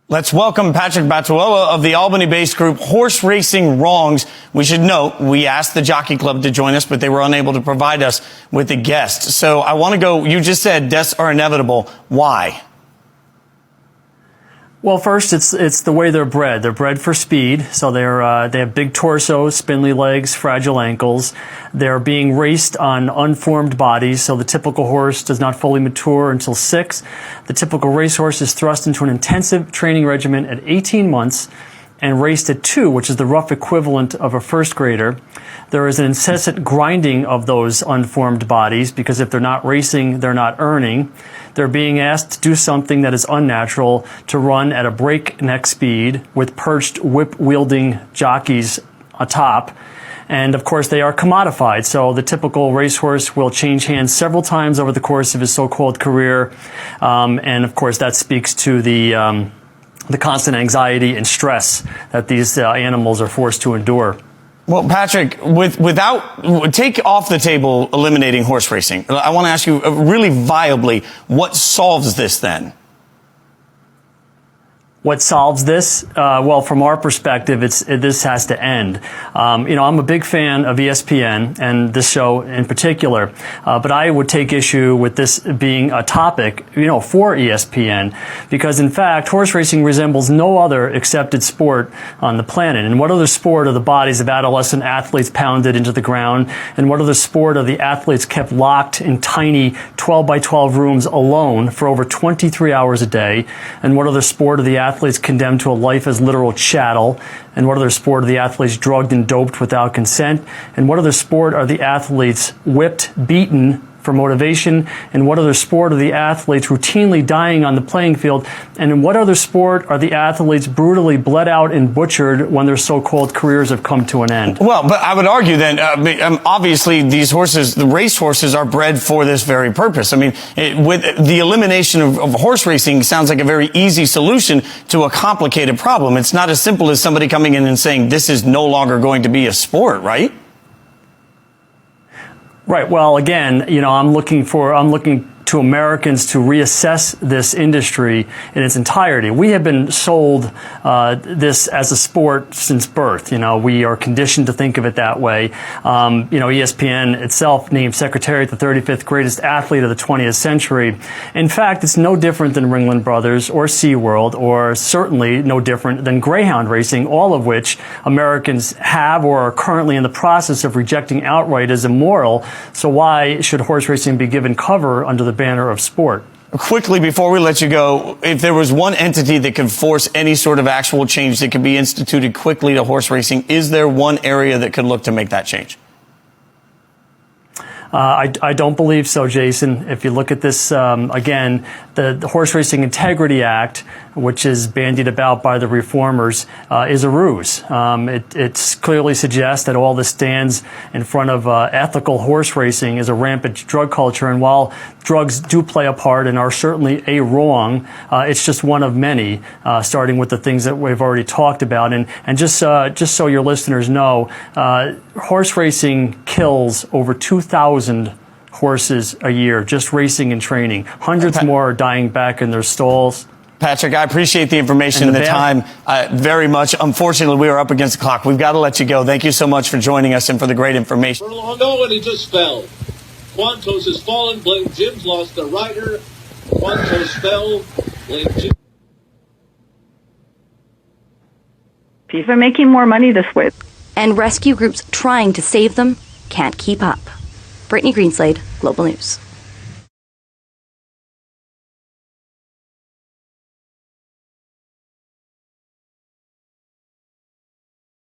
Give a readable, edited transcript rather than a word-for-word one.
Let's welcome Patrick Batuola of the Albany-based group Horse Racing Wrongs. We should note, we asked the Jockey Club to join us, but they were unable to provide us with a guest. So I want to go, you just said deaths are inevitable. Why? Well, first, it's the way they're bred. They're bred for speed, so they have big torsos, spindly legs, fragile ankles. They're being raced on unformed bodies, so the typical horse does not fully mature until 6. The typical racehorse is thrust into an intensive training regimen at 18 months and raced at 2, which is the rough equivalent of a first grader. There is an incessant grinding of those unformed bodies because if they're not racing, they're not earning. They're being asked to do something that is unnatural, to run at a breakneck speed with perched whip-wielding jockeys atop. And of course, they are commodified. So the typical racehorse will change hands several times over the course of his so-called career. And of course, that speaks to the constant anxiety and stress that these animals are forced to endure. Well, Patrick, take off the table eliminating horse racing. I want to ask you really viably, what solves this then? What solves this? Well, from our perspective, this has to end. I'm a big fan of ESPN and this show in particular, but I would take issue with this being a topic, for ESPN, because in fact, horse racing resembles no other accepted sport on the planet. And what other sport are the bodies of adolescent athletes pounded into the ground? And what other sport are the athletes kept locked in tiny 12 by 12 rooms alone for over 23 hours a day? And what other sport are the athletes condemned to a life as literal chattel? And what other sport are the athletes drugged and doped without consent? And what other sport are the athletes whipped, beaten for motivation? And what other sport are the athletes routinely dying on the playing field? And in what other sport are the athletes brutally bled out and butchered when their so-called careers have come to an end? Well, but I would argue then, obviously these horses, the race horses, are bred for this very purpose. I mean, with the elimination of horse racing sounds like a very easy solution to a complicated problem. It's not as simple as somebody coming in and saying this is no longer going to be a sport, right? Right. Well, again, I'm looking to Americans to reassess this industry in its entirety. We have been sold this as a sport since birth. We are conditioned to think of it that way. ESPN itself named Secretariat the 35th greatest athlete of the 20th century. In fact, it's no different than Ringling Brothers or SeaWorld, or certainly no different than greyhound racing, all of which Americans have or are currently in the process of rejecting outright as immoral. So why should horse racing be given cover under the banner of sport? Quickly, before we let you go, if there was one entity that could force any sort of actual change that could be instituted quickly to horse racing, is there one area that could look to make that change? I don't believe so, Jason. If you look at this, again, the Horse Racing Integrity Act, which is bandied about by the reformers, is a ruse. It clearly suggests that all this stands in front of ethical horse racing is a rampant drug culture. And while drugs do play a part and are certainly a wrong, it's just one of many, starting with the things that we've already talked about. And just so your listeners know, horse racing kills over 2,000 horses a year, just racing and training. Hundreds more are dying back in their stalls. Patrick, I appreciate the information and the time very much. Unfortunately, we are up against the clock. We've got to let you go. Thank you so much for joining us and for the great information. No, and he just fell. Quantos has fallen. Blame Jim's lost the rider. Quantos fell. Blame Jim. People are making more money this way. And rescue groups trying to save them can't keep up. Brittany Greenslade, Global News.